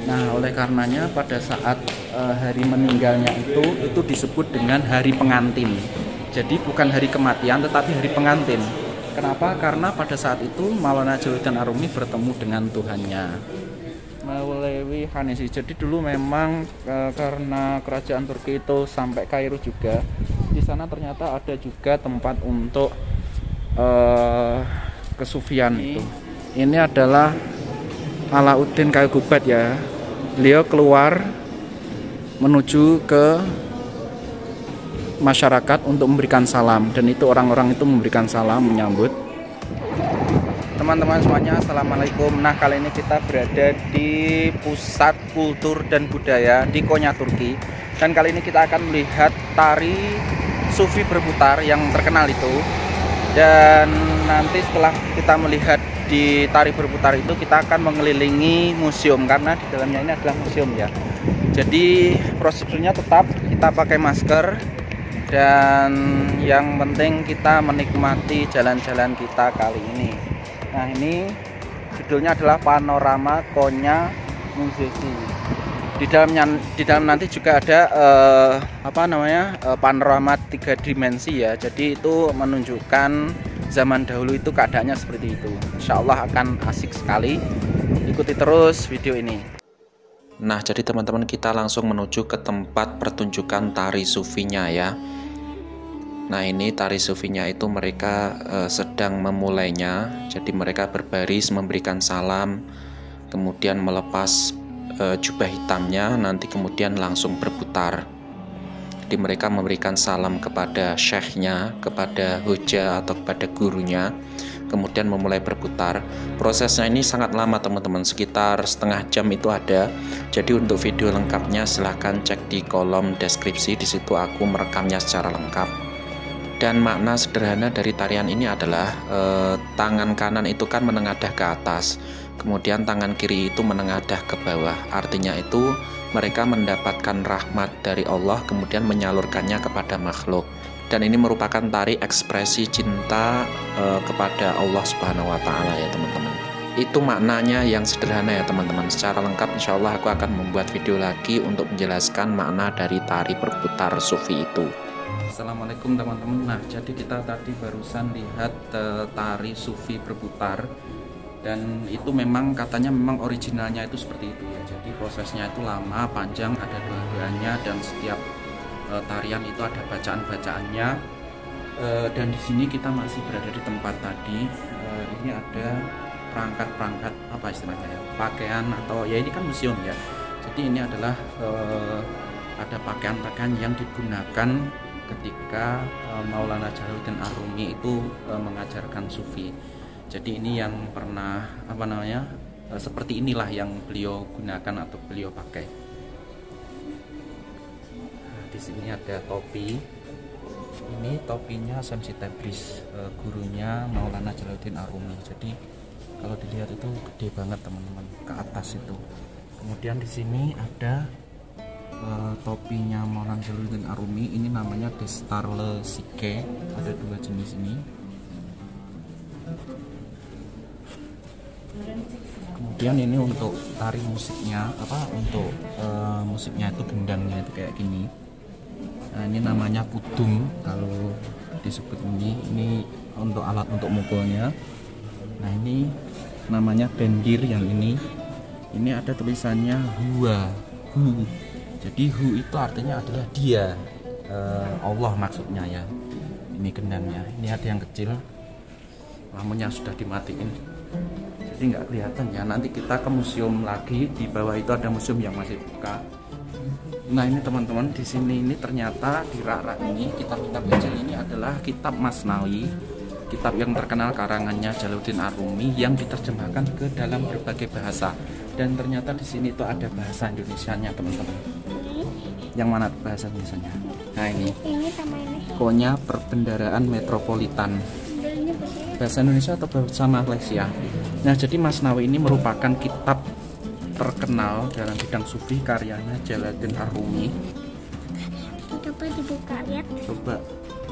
Nah, oleh karenanya pada saat hari meninggalnya itu disebut dengan hari pengantin. Jadi bukan hari kematian tetapi hari pengantin. Kenapa? Karena pada saat itu Maulana Jalaluddin Arumi bertemu dengan Tuhannya. Maulewi Hanesi. Jadi dulu memang karena kerajaan Turki itu sampai Kairo juga, di sana ternyata ada juga tempat untuk kesufian itu. Ini adalah Alauddin Qayuqubat ya. Beliau keluar menuju ke masyarakat untuk memberikan salam, dan itu orang-orang itu memberikan salam menyambut. Teman-teman semuanya, assalamualaikum. Nah, kali ini kita berada di pusat kultur dan budaya di Konya, Turki. Dan kali ini kita akan melihat tari sufi berputar yang terkenal itu. Dan nanti setelah kita melihat di tari berputar itu, kita akan mengelilingi museum karena di dalamnya ini adalah museum ya. Jadi prosedurnya tetap kita pakai masker, dan yang penting kita menikmati jalan-jalan kita kali ini. Nah, ini judulnya adalah Panorama Konya Museum. Di dalam nanti juga ada panorama 3 dimensi ya. Jadi itu menunjukkan zaman dahulu itu keadaannya seperti itu. Insya Allah akan asik sekali. Ikuti terus video ini. Nah, jadi teman-teman, kita langsung menuju ke tempat pertunjukan tari sufinya ya. Nah, ini tari sufinya itu mereka sedang memulainya. Jadi mereka berbaris memberikan salam, kemudian melepas jubah hitamnya, nanti kemudian langsung berputar. Jadi mereka memberikan salam kepada syekhnya, kepada hoja atau kepada gurunya, kemudian memulai berputar. Prosesnya ini sangat lama teman-teman, sekitar setengah jam itu ada. Jadi untuk video lengkapnya silahkan cek di kolom deskripsi, di situ aku merekamnya secara lengkap. Dan makna sederhana dari tarian ini adalah tangan kanan itu kan menengadah ke atas, kemudian tangan kiri itu menengadah ke bawah. Artinya itu mereka mendapatkan rahmat dari Allah, kemudian menyalurkannya kepada makhluk. Dan ini merupakan tari ekspresi cinta kepada Allah Subhanahu wa Ta'ala ya teman-teman. Itu maknanya yang sederhana ya teman-teman. Secara lengkap insya Allah aku akan membuat video lagi untuk menjelaskan makna dari tari berputar sufi itu. Assalamualaikum teman-teman. Nah, jadi kita tadi barusan lihat tari sufi berputar, dan itu memang katanya memang originalnya itu seperti itu ya. Jadi prosesnya itu lama, panjang, ada dua-duanya, dan setiap tarian itu ada bacaan-bacaannya. Dan di sini kita masih berada di tempat tadi. Ini ada perangkat-perangkat apa istilahnya ya, pakaian atau ya ini kan museum ya. Jadi ini adalah ada pakaian-pakaian yang digunakan ketika Maulana Jalaluddin Arumi itu mengajarkan sufi. Jadi ini yang pernah seperti inilah yang beliau gunakan atau beliau pakai. Nah, di sini ada topi. Ini topinya Syamsi Tabriz, gurunya Maulana Jalaluddin Arumi. Jadi kalau dilihat itu gede banget teman-teman, ke atas itu. Kemudian di sini ada topinya Maulana Jalaluddin Arumi, ini namanya Destarle Sike, ada 2 jenis ini. Kemudian ini untuk tari musiknya, untuk musiknya itu gendangnya itu kayak gini. Nah, ini namanya kudung kalau disebut ini untuk alat untuk mukulnya. Nah, ini namanya bendir yang ini ada tulisannya hua, hu. Jadi hu itu artinya adalah dia, Allah maksudnya ya. Ini gendangnya, ini ada yang kecil, lampunya sudah dimatiin, jadi nggak kelihatan ya. Nanti kita ke museum lagi, di bawah itu ada museum yang masih buka. Nah, ini teman-teman, di sini ini ternyata di rak-rak ini kitab-kitab kecil ini adalah kitab Masnawi, kitab yang terkenal karangannya Jalaluddin Arumi yang diterjemahkan ke dalam berbagai bahasa. Dan ternyata di sini itu ada bahasa Indonesianya teman-teman. Yang mana bahasa Indonesianya? Nah, ini Konya Perbendaraan Metropolitan. Bahasa Indonesia atau bahasa Malaysia? Nah, jadi Masnawi ini merupakan kitab terkenal dalam bidang sufi karyanya Jalaluddin Arumi. Coba dibuka, lihat. Coba,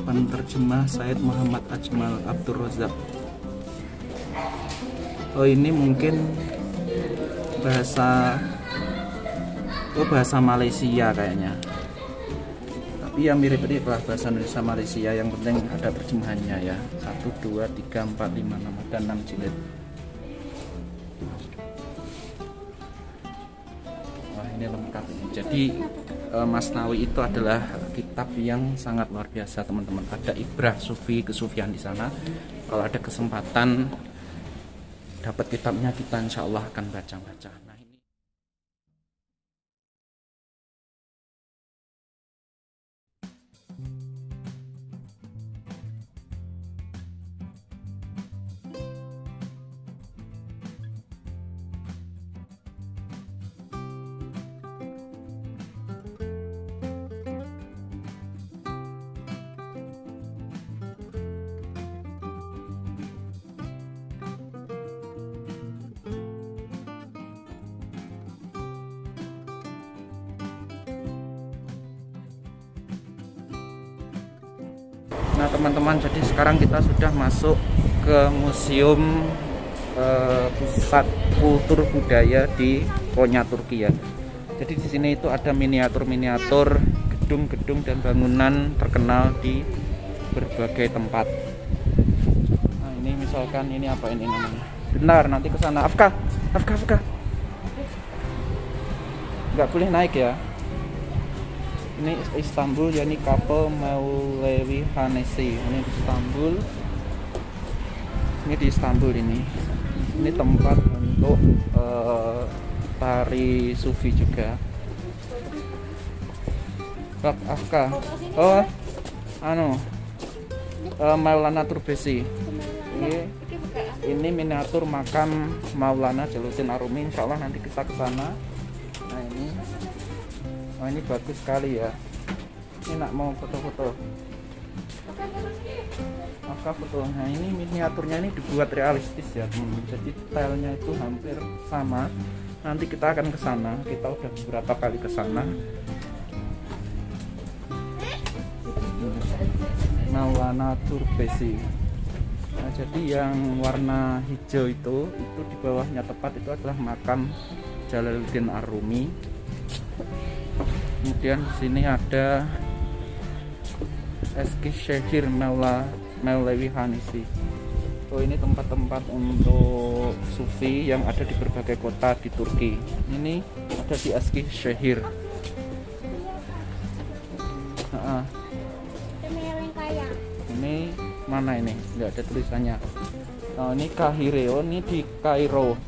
penerjemah Said Muhammad Ajmal Abdur Razak. Oh, ini mungkin bahasa bahasa Malaysia kayaknya. Tapi ya mirip-mirip lah bahasa Indonesia Malaysia, yang penting ada terjemahannya ya. 1, 2, 3, 4, 5, 6 dan 6 jilid. Wah, ini lengkap ini. Jadi Masnawi itu adalah kitab yang sangat luar biasa teman-teman. Ada ibrah sufi, kesufian di sana. Kalau ada kesempatan dapat kitabnya, kita insya Allah akan baca-baca. Nah, ini. Nah teman-teman, jadi sekarang kita sudah masuk ke museum pusat kultur budaya di Konya, Turki ya. Jadi di sini itu ada miniatur-miniatur gedung-gedung dan bangunan terkenal di berbagai tempat. Nah ini misalkan ini apa ini namanya? Benar, nanti ke sana. Afka. Nggak boleh naik ya. Ini Istanbul, yakni Kapel Mevlevi Hanesi. Ini di Istanbul. Ini di Istanbul ini. Ini tempat untuk tari sufi juga. Afka. Oh, Maulana Turbesi. Ini miniatur makam Maulana Jalaluddin Arumi. Insya Allah nanti kita ke sana. Nah ini. Oh ini bagus sekali ya. Ini nak mau foto-foto. Maka foto. Nah ini miniaturnya ini dibuat realistis ya teman-teman. Jadi stylenya itu hampir sama. Nanti kita akan ke sana. Kita udah beberapa kali ke sana. Maulana Turbesi. Nah jadi yang warna hijau itu di bawahnya tepat itu adalah makam Jalaluddin Arumi. Kemudian di sini ada Eskişehir Mevlevi Hanesi. Oh ini tempat-tempat untuk sufi yang ada di berbagai kota di Turki. Ini ada di Eskişehir. Ini mana ini? Nggak ada tulisannya. Oh ini Kahire. Oh ini di Kairo.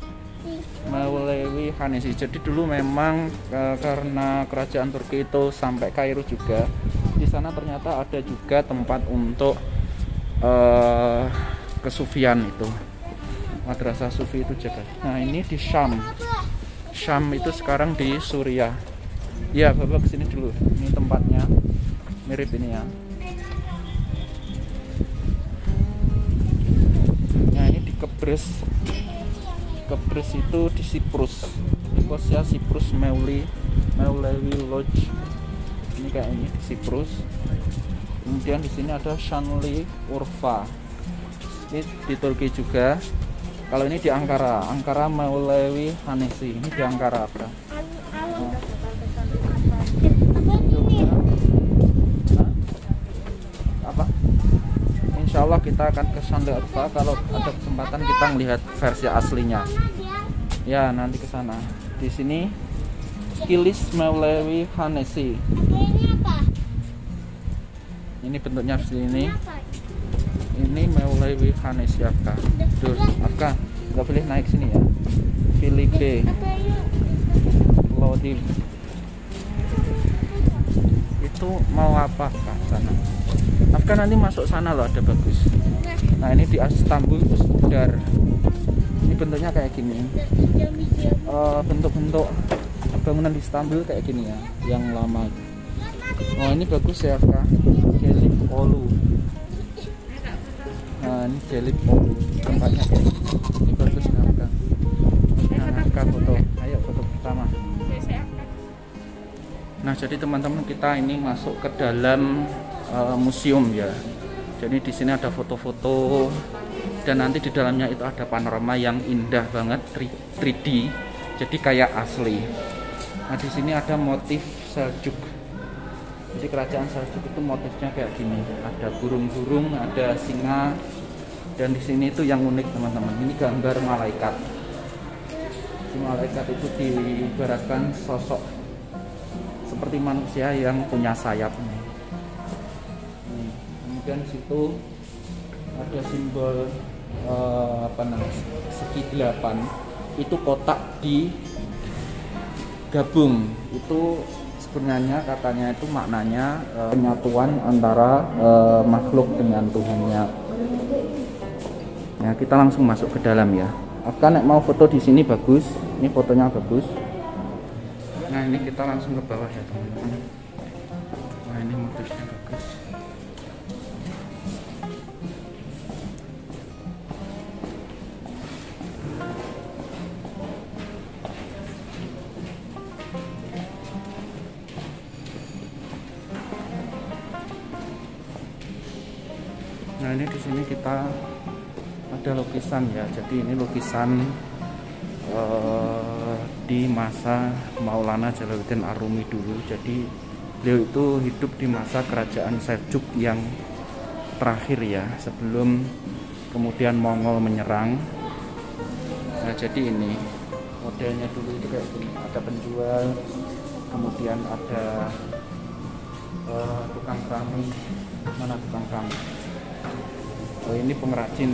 Mevlevi Hanesi. Jadi dulu memang karena kerajaan Turki itu sampai Kairo juga. Di sana ternyata ada juga tempat untuk kesufian itu. Madrasah sufi itu juga. Nah, ini di Syam. Syam itu sekarang di Suriah. Ya, Bapak kesini dulu. Ini tempatnya. Mirip ini ya. Nah, ini di Kepres. Kepres itu di Siprus, Nikosia, Siprus, Mevlevi Lodge. Ini kayak ini di Siprus. Kemudian di sini ada Şanlı Urfa. Ini di Turki juga. Kalau ini di Ankara, Ankara Mevlevi Hanesi. Ini di Ankara apa? Apa? Insya Allah kita akan ke Şanlı Urfa. Kalau ada kesempatan kita melihat versi aslinya. Ya nanti ke sana. Di sini Kilis Mevlevi Hanesi. Ini bentuknya seperti ini. Ini Mevlevi Hanesi Afka. Tuh, Afka nggak boleh naik sini ya. Filipe Lodim. Itu mau apa ke sana? Afka nanti masuk sana loh, ada bagus. Nah ini di Istanbul Üsküdar. Ini bentuknya kayak gini. Bentuk-bentuk bangunan di Istanbul kayak gini ya, yang lama. Oh ini bagus ya Kak. Gelibolu. Nah ini Gelibolu tempatnya. Ini bagus ya Kak. Nah Kak foto. Ayo foto pertama. Nah jadi teman-teman, kita ini masuk ke dalam museum ya. Jadi di sini ada foto-foto dan nanti di dalamnya itu ada panorama yang indah banget, 3D. Jadi kayak asli. Nah di sini ada motif Seljuk. Jadi kerajaan Seljuk itu motifnya kayak gini. Ada burung-burung, ada singa, dan di sini itu yang unik teman-teman. Ini gambar malaikat. Si malaikat itu diibaratkan sosok seperti manusia yang punya sayap. Kemudian situ ada simbol segi 8. Itu kotak digabung. Itu sebenarnya katanya itu maknanya penyatuan antara makhluk dengan Tuhannya. Nah, kita langsung masuk ke dalam ya. Akan mau foto di sini bagus. Ini fotonya bagus. Nah, ini kita langsung ke bawah ya, teman-teman. Nah, ini motifnya bagus. Nah, ini di sini kita ada lukisan ya. Jadi ini lukisan di masa Maulana Jalaluddin Arumi dulu. Jadi beliau itu hidup di masa kerajaan Seljuk yang terakhir ya, sebelum kemudian Mongol menyerang. Nah, jadi ini modelnya dulu itu kayak gini. Ada penjual, kemudian ada tukang keramik. Mana tukang keramik? Oh, ini pengrajin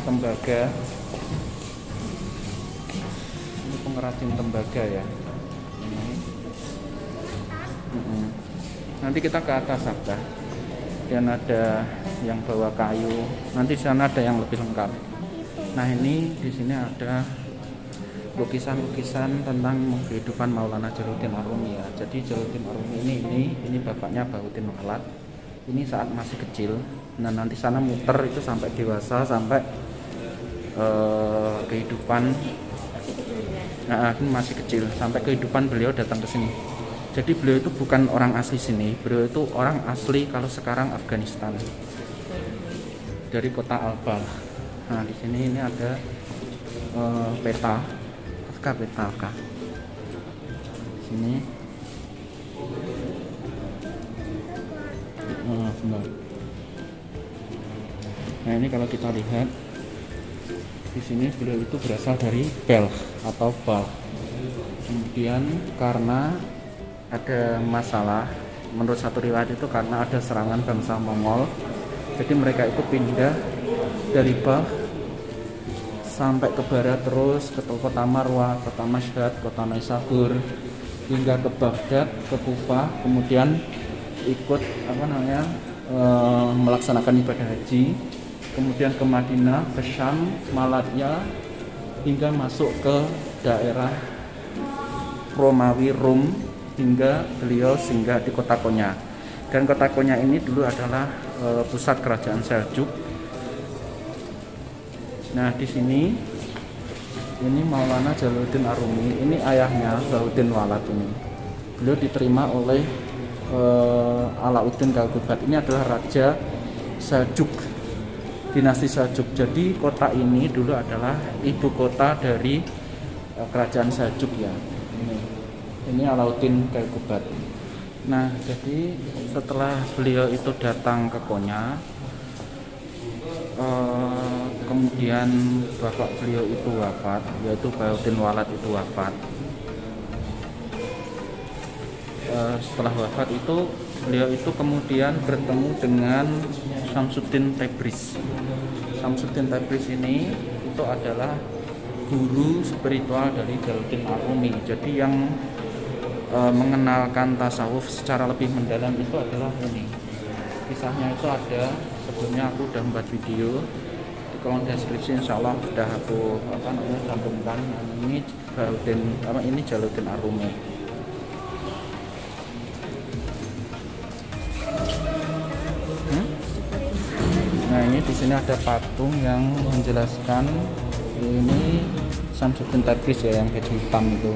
tembaga. Ini pengrajin tembaga ya. Ini. Nanti kita ke atas Sabda. Dan ada yang bawa kayu. Nanti di sana ada yang lebih lengkap. Nah, ini di sini ada lukisan-lukisan tentang kehidupan Maulana Jalaluddin Arumi ya. Jadi Jalaluddin Arumi ini bapaknya Bahuddin Walad. Ini saat masih kecil. Nah, nanti sana muter itu sampai dewasa, sampai kehidupan. Nah, ini masih kecil sampai kehidupan beliau datang ke sini. Jadi beliau itu bukan orang asli sini. Beliau itu orang asli kalau sekarang Afghanistan. Dari kota Al-Balkh. Nah, di sini ini ada peta. Peta. Sini. Nah, ini kalau kita lihat di sini beliau itu berasal dari Belkh atau Balkh. Kemudian karena ada masalah, menurut satu riwayat itu karena ada serangan bangsa Mongol, jadi mereka itu pindah dari Balkh sampai ke barat terus ke kota Marwah, kota Mashhad, kota Naisabur, hingga ke Baghdad, ke Kufah, kemudian ikut melaksanakan ibadah haji, kemudian ke Madinah, ke Syam, Malatya, hingga masuk ke daerah Romawi Rum, hingga beliau singgah di kota Konya. Dan kota Konya ini dulu adalah pusat kerajaan Seljuk. Nah, di sini ini Maulana Jalaluddin Arumi, ini ayahnya Bahuddin Walad ini. Beliau diterima oleh Alauddin Kyaqubat. Ini adalah raja Seljuk, dinasti Seljuk. Jadi kota ini dulu adalah ibu kota dari kerajaan Seljuk ya. Ini Alauddin Kyaqubat. Nah, jadi setelah beliau itu datang ke Konya, kemudian bapak beliau itu wafat, yaitu Bahuddin Walad itu wafat. Setelah wafat itu beliau itu kemudian bertemu dengan Syamsuddin Tabriz. Syamsuddin Tabriz ini itu adalah guru spiritual dari Jalaluddin Arumi. Jadi yang mengenalkan tasawuf secara lebih mendalam itu adalah ini. Kisahnya itu ada, sebelumnya aku udah membuat video di kolom deskripsi, insya Allah sudah aku sambungkan. Ini ini Jalaluddin Arumi. Nah, ini di sini ada patung yang menjelaskan ini Syamsuddin Tabriz ya, yang baju hitam itu.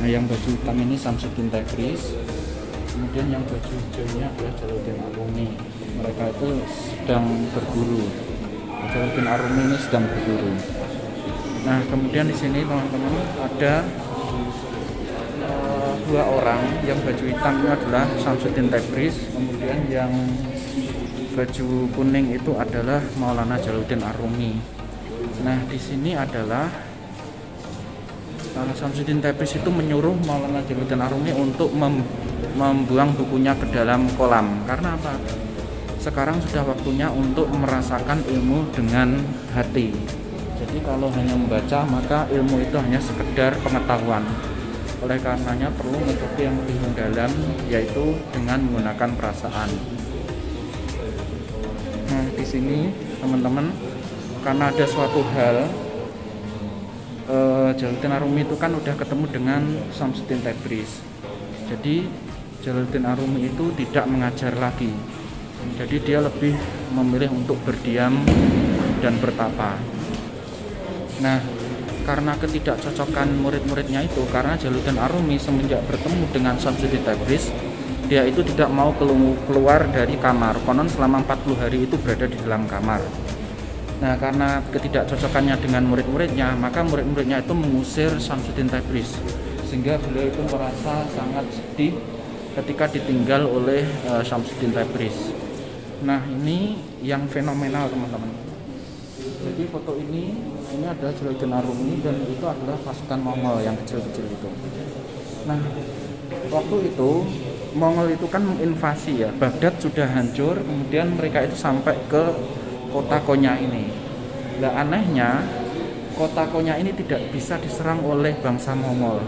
Nah, yang baju hitam ini Syamsuddin Tabriz. Kemudian yang baju hijaunya adalah Jalaluddin Arumi. Mereka itu sedang berguru. Jalaluddin Arumi ini sedang berguru. Nah, kemudian di sini teman-teman ada dua orang. Yang baju hitamnya adalah Syamsuddin Tabriz, kemudian yang baju kuning itu adalah Maulana Jalaluddin Ar-Rumi. Nah, di sini adalah Syamsuddin Tabriz itu menyuruh Maulana Jalaluddin Ar-Rumi untuk membuang bukunya ke dalam kolam. Karena apa? Sekarang sudah waktunya untuk merasakan ilmu dengan hati. Jadi kalau hanya membaca, maka ilmu itu hanya sekedar pengetahuan. Oleh karenanya perlu metode yang lebih mendalam, yaitu dengan menggunakan perasaan. Nah, di sini teman-teman, karena ada suatu hal, Jalaluddin Ar-Rumi itu kan udah ketemu dengan Syamsuddin Tabriz. Jadi Jalaluddin Ar-Rumi itu tidak mengajar lagi. Jadi dia lebih memilih untuk berdiam dan bertapa. Nah, karena ketidakcocokan murid-muridnya itu, karena Jalaluddin Ar-Rumi semenjak bertemu dengan Syamsuddin Tabriz, dia itu tidak mau keluar dari kamar. Konon selama 40 hari itu berada di dalam kamar. Nah, karena ketidakcocokannya dengan murid-muridnya, maka murid-muridnya itu mengusir Syamsuddin Tabriz, sehingga beliau itu merasa sangat sedih ketika ditinggal oleh Syamsuddin Tabriz. Nah, ini yang fenomenal teman-teman. Jadi foto ini adalah Jalaluddin Ar-Rumi, dan itu adalah pasukan Mongol yang kecil-kecil itu. Nah, waktu itu Mongol itu kan menginvasi ya, Baghdad sudah hancur, kemudian mereka itu sampai ke kota Konya ini. Nah, anehnya kota Konya ini tidak bisa diserang oleh bangsa Mongol.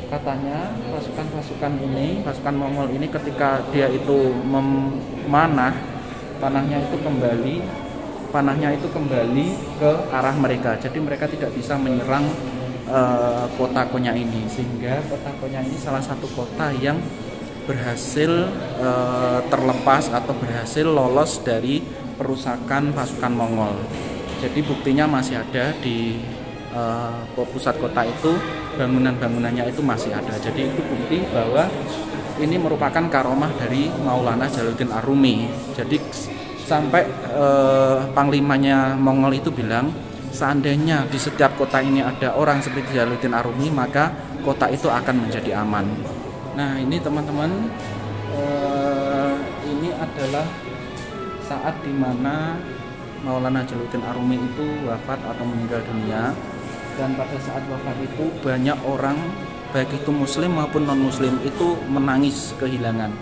Katanya pasukan Mongol ini ketika dia itu memanah, panahnya itu kembali ke arah mereka. Jadi mereka tidak bisa menyerang kota Konya ini, sehingga kota Konya ini salah satu kota yang berhasil terlepas atau berhasil lolos dari perusakan pasukan Mongol. Jadi buktinya masih ada di pusat kota itu, bangunan-bangunannya itu masih ada. Jadi itu bukti bahwa ini merupakan karomah dari Maulana Jalaluddin Ar-Rumi. Jadi sampai panglimanya Mongol itu bilang, seandainya di setiap kota ini ada orang seperti Jalaluddin Ar-Rumi, maka kota itu akan menjadi aman. Nah, ini teman-teman, ini adalah saat dimana Maulana Jalaluddin Ar-Rumi itu wafat atau meninggal dunia. Dan pada saat wafat itu banyak orang, baik itu muslim maupun non muslim, itu menangis kehilangan.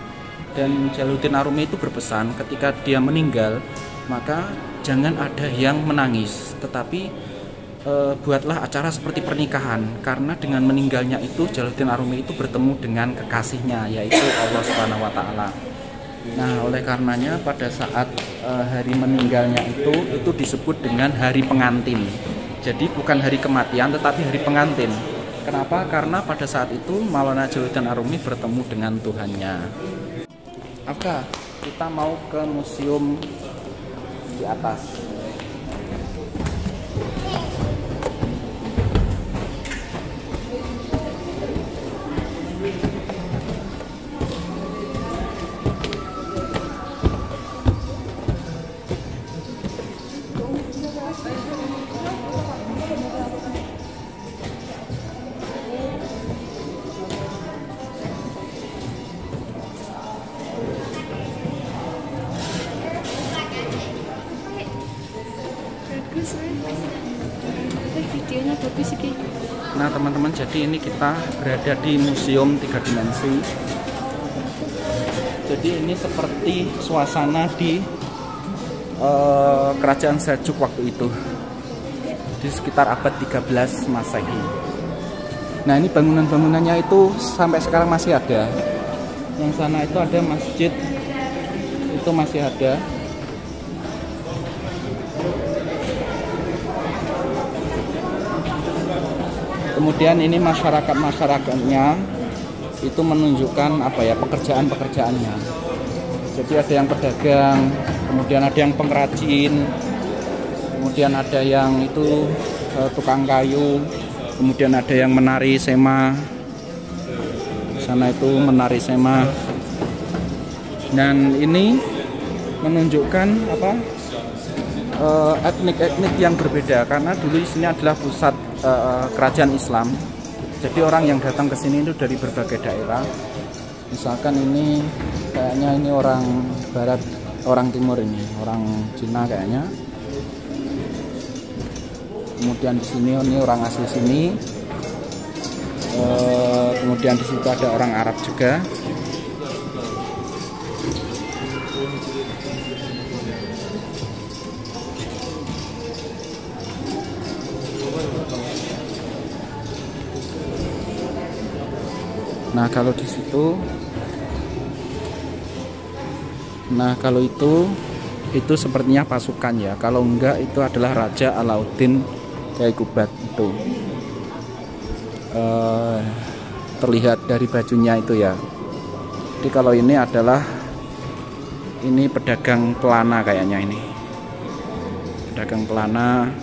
Dan Jalaluddin Ar-Rumi itu berpesan ketika dia meninggal, maka jangan ada yang menangis, tetapi buatlah acara seperti pernikahan, karena dengan meninggalnya itu Jalaluddin Ar-Rumi itu bertemu dengan kekasihnya, yaitu Allah Subhanahu wa Ta'ala. Nah, oleh karenanya pada saat hari meninggalnya itu disebut dengan hari pengantin. Jadi bukan hari kematian, tetapi hari pengantin. Kenapa? Karena pada saat itu Maulana Jalaluddin Ar-Rumi bertemu dengan Tuhannya. Oke, kita mau ke museum di atas. Videonya bagus sih. Nah teman-teman, jadi ini kita berada di museum 3 dimensi. Jadi ini seperti suasana di kerajaan Seljuk waktu itu, di sekitar abad 13 Masehi. Nah, ini bangunan-bangunannya itu sampai sekarang masih ada. Yang sana itu ada masjid, itu masih ada. Kemudian ini masyarakatnya itu menunjukkan pekerjaan-pekerjaannya. Jadi ada yang pedagang, kemudian ada yang pengrajin, kemudian ada yang itu tukang kayu, kemudian ada yang menari sema. Di sana itu menari sema. Dan ini menunjukkan etnik-etnik yang berbeda, karena dulu di sini adalah pusat kerajaan Islam. Jadi orang yang datang ke sini itu dari berbagai daerah. Misalkan ini kayaknya ini orang barat, orang timur, ini orang Cina kayaknya. Kemudian di sini ini orang asli sini. Kemudian di situ ada orang Arab juga. Nah kalau di situ, nah kalau itu sepertinya pasukan ya. Kalau enggak itu adalah Raja Alauddin Kyaikubat itu. Terlihat dari bajunya itu ya. Jadi kalau ini adalah pedagang pelana kayaknya ini. Pedagang pelana.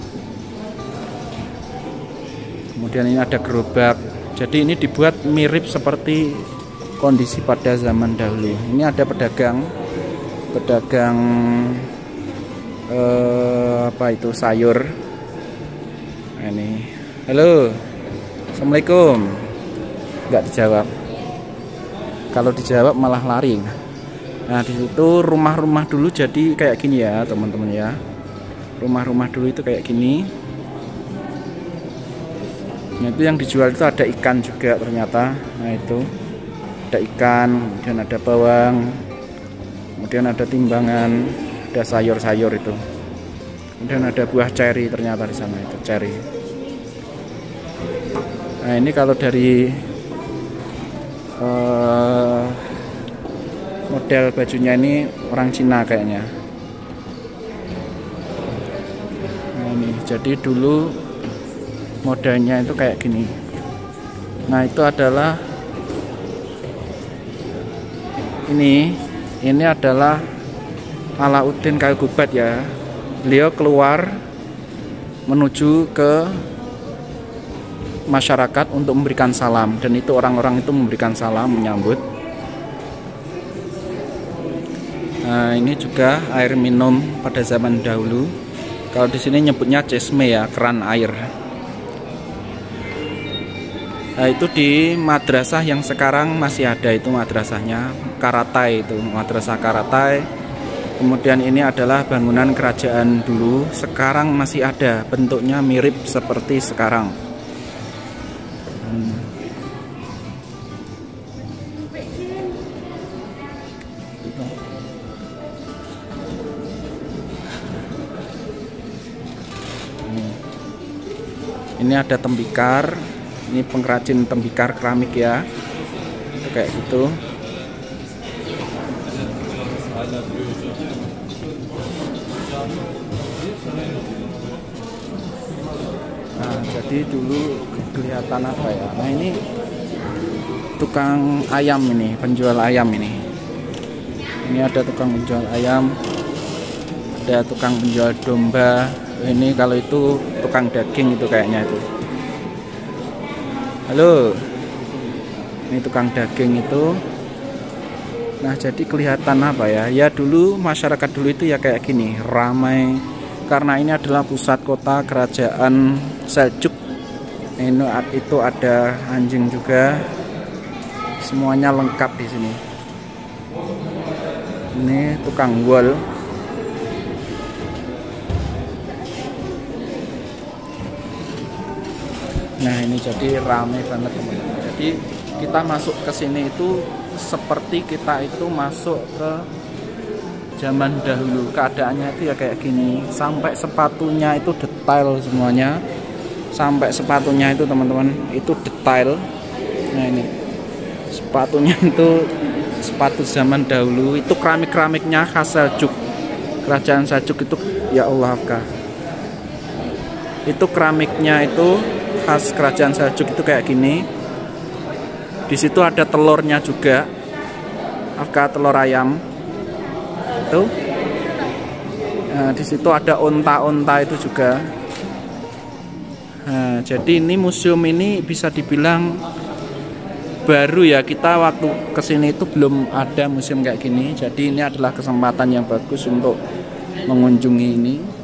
Kemudian ini ada gerobak. Jadi ini dibuat mirip seperti kondisi pada zaman dahulu. Ini ada pedagang apa itu sayur. Nah, ini, halo, assalamualaikum. Nggak dijawab. Kalau dijawab malah lari. Nah di situ rumah-rumah dulu jadi kayak gini ya teman-teman ya. Rumah-rumah dulu itu kayak gini. Nah itu yang dijual itu ada ikan juga ternyata. Nah itu ada ikan, kemudian ada bawang, kemudian ada timbangan, ada sayur-sayur itu, kemudian ada buah ceri ternyata di sana itu ceri. Nah ini kalau dari model bajunya ini orang Cina kayaknya. Nah ini jadi dulu modelnya itu kayak gini. Nah itu adalah ini adalah Alauddin Kyaikubat ya. Beliau keluar menuju ke masyarakat untuk memberikan salam, dan itu orang-orang itu memberikan salam menyambut. Nah ini juga air minum pada zaman dahulu. Kalau di sini nyebutnya cesme ya, keran air. Nah itu di madrasah yang sekarang masih ada, itu madrasahnya Karatai, itu madrasah Karatai. Kemudian ini adalah bangunan kerajaan dulu, sekarang masih ada, bentuknya mirip seperti sekarang. Ini ada tembikar. Ini pengrajin tembikar keramik ya, kayak gitu. Nah jadi dulu kelihatan apa ya. Nah ini tukang ayam, ini penjual ayam ini. Ini ada tukang penjual ayam, ada tukang penjual domba. Ini kalau itu tukang daging itu kayaknya itu. Halo, ini tukang daging itu. Nah jadi kelihatan apa ya, ya dulu masyarakat dulu itu ya kayak gini, ramai, karena ini adalah pusat kota kerajaan Seljuk. Ini itu ada anjing juga, semuanya lengkap di sini. Ini tukang gol. Nah ini jadi ramai banget teman-teman. Jadi kita masuk ke sini itu seperti kita itu masuk ke zaman dahulu. Keadaannya itu ya kayak gini. Sampai sepatunya itu detail semuanya. Sampai sepatunya itu teman-teman itu detail. Nah ini sepatunya itu sepatu zaman dahulu. Itu keramik-keramiknya khas Seljuk. Kerajaan Seljuk itu ya Allah kah. Itu keramiknya itu khas kerajaan Seljuk itu kayak gini. Di situ ada telurnya juga, telur ayam. Itu. Nah, di situ ada onta-onta itu juga. Nah, jadi ini museum ini bisa dibilang baru ya. Kita waktu kesini itu belum ada museum kayak gini. Jadi ini adalah kesempatan yang bagus untuk mengunjungi ini.